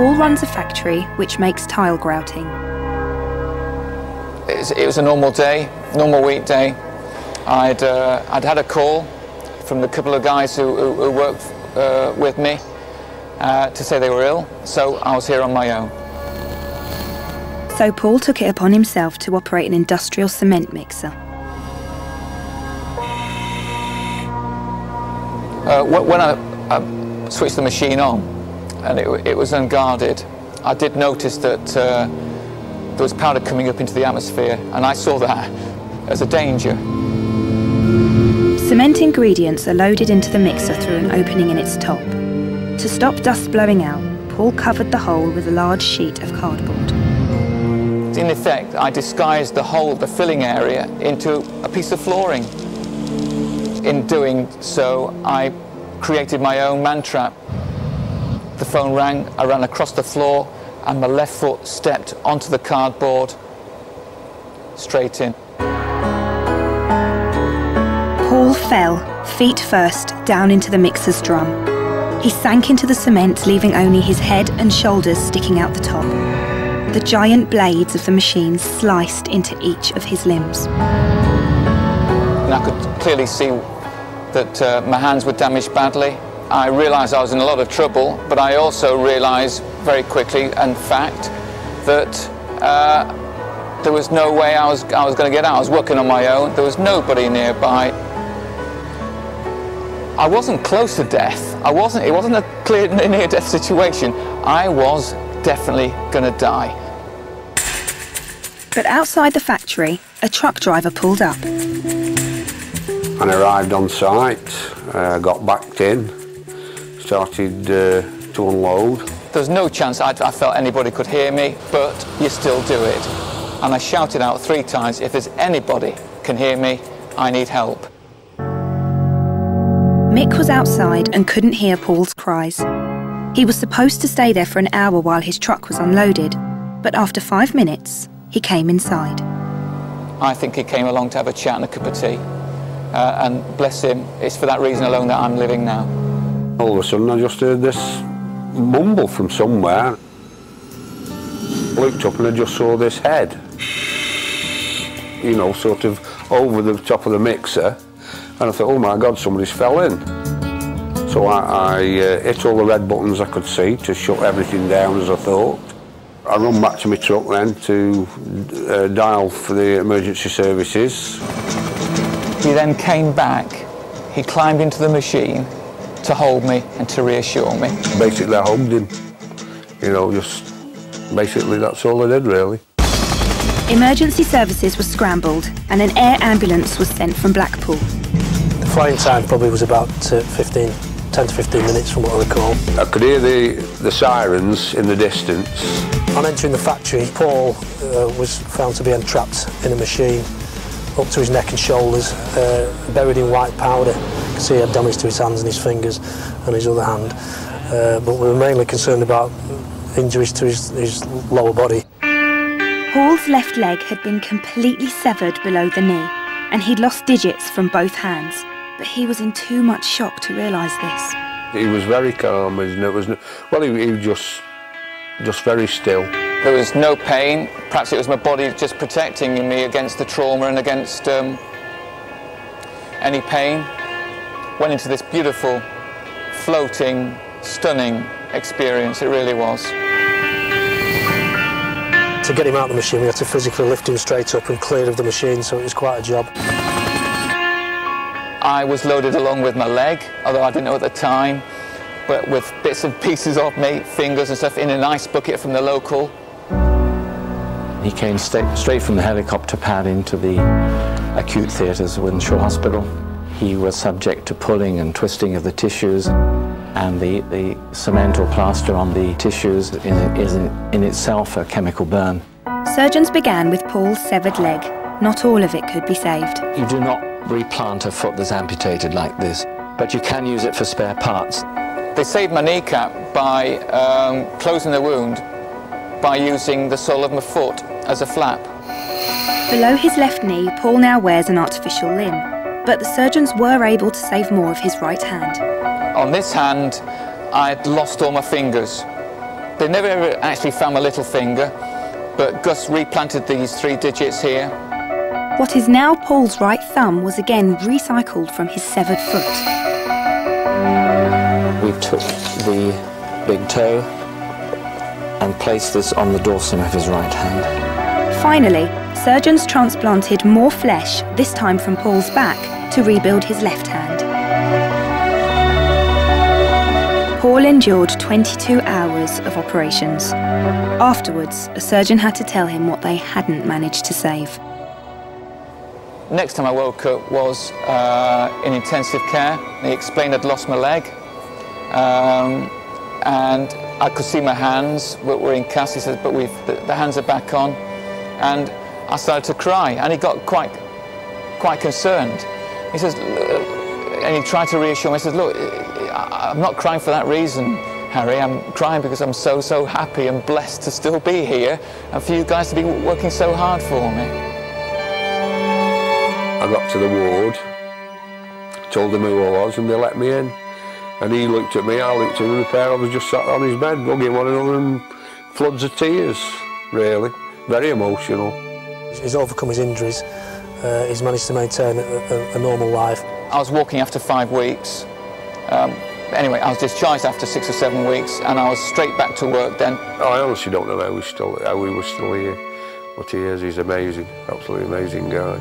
Paul runs a factory which makes tile grouting. It was a normal day, normal weekday. I'd had a call from the couple of guys who worked with me to say they were ill, so I was here on my own. So Paul took it upon himself to operate an industrial cement mixer. When I switched the machine on and it was unguarded, I did notice that there was powder coming up into the atmosphere, and I saw that as a danger. Cement ingredients are loaded into the mixer through an opening in its top. To stop dust blowing out, Paul covered the hole with a large sheet of cardboard. In effect, I disguised the hole, the filling area, into a piece of flooring. In doing so, I created my own man-trap. The phone rang, I ran across the floor, and my left foot stepped onto the cardboard, straight in. Paul fell, feet first, down into the mixer's drum. He sank into the cement, leaving only his head and shoulders sticking out the top. The giant blades of the machine sliced into each of his limbs. And I could clearly see that my hands were damaged badly. I realised I was in a lot of trouble, but I also realised very quickly, in fact, that there was no way I was going to get out. I was working on my own. There was nobody nearby. I wasn't close to death. It wasn't a clear near-death situation. I was definitely going to die. But outside the factory, a truck driver pulled up. I arrived on site, got backed in, started to unload. There's no chance I felt anybody could hear me, but you still do it. And I shouted out 3 times, if there's anybody can hear me, I need help. Mick was outside and couldn't hear Paul's cries. He was supposed to stay there for an hour while his truck was unloaded, but after 5 minutes, he came inside. I think he came along to have a chat and a cup of tea. And bless him, it's for that reason alone that I'm living now. All of a sudden I just heard this mumble from somewhere. Looked up and I just saw this head, you know, sort of over the top of the mixer, and I thought, oh my God, somebody's fell in. So I hit all the red buttons I could see to shut everything down as I thought. I run back to my truck then to dial for the emergency services. He then came back, he climbed into the machine to hold me and to reassure me. Basically I hugged him, you know, just basically that's all I did really. Emergency services were scrambled and an air ambulance was sent from Blackpool. The flying time probably was about 10 to 15 minutes from what I recall. I could hear the sirens in the distance. On entering the factory, Paul was found to be entrapped in a machine up to his neck and shoulders, buried in white powder. You could see he had damage to his hands and his fingers and his other hand. But we were mainly concerned about injuries to his lower body. Paul's left leg had been completely severed below the knee, and he'd lost digits from both hands. But he was in too much shock to realise this. He was very calm, he was just very still. There was no pain. Perhaps it was my body just protecting me against the trauma and against any pain. Went into this beautiful, floating, stunning experience, it really was. To get him out of the machine, we had to physically lift him straight up and clear of the machine, so it was quite a job. I was loaded along with my leg, although I didn't know at the time, but with bits and pieces of me, fingers and stuff, in an ice bucket from the local. He came straight from the helicopter pad into the acute theatres of Wythenshawe Hospital. He was subject to pulling and twisting of the tissues, and the cement or plaster on the tissues is in itself a chemical burn. Surgeons began with Paul's severed leg. Not all of it could be saved. You do not replant a foot that's amputated like this, but you can use it for spare parts. They saved my kneecap by closing the wound by using the sole of my foot as a flap. Below his left knee, Paul now wears an artificial limb, but the surgeons were able to save more of his right hand. On this hand, I'd lost all my fingers. They never ever actually found my little finger, but Gus replanted these 3 digits here. What is now Paul's right thumb was again recycled from his severed foot. We took the big toe and placed this on the dorsum of his right hand. Finally, surgeons transplanted more flesh, this time from Paul's back, to rebuild his left hand. Paul endured 22 hours of operations. Afterwards, a surgeon had to tell him what they hadn't managed to save. Next time I woke up was in intensive care. He explained I'd lost my leg, and I could see my hands were in cast. He said, but the hands are back on. And I started to cry, and he got quite concerned. He says, and he tried to reassure me. He said, look, I'm not crying for that reason, Harry. I'm crying because I'm so happy and blessed to still be here, and for you guys to be working so hard for me. I got to the ward, told them who I was, and they let me in. And he looked at me, I looked at him, and the pair of us just sat on his bed, hugging one another, and floods of tears, really. Very emotional. He's overcome his injuries. He's managed to maintain a normal life. I was walking after 5 weeks. Anyway, I was discharged after 6 or 7 weeks, and I was straight back to work then. I honestly don't know how we were still here. But he is, he's amazing, absolutely amazing guy.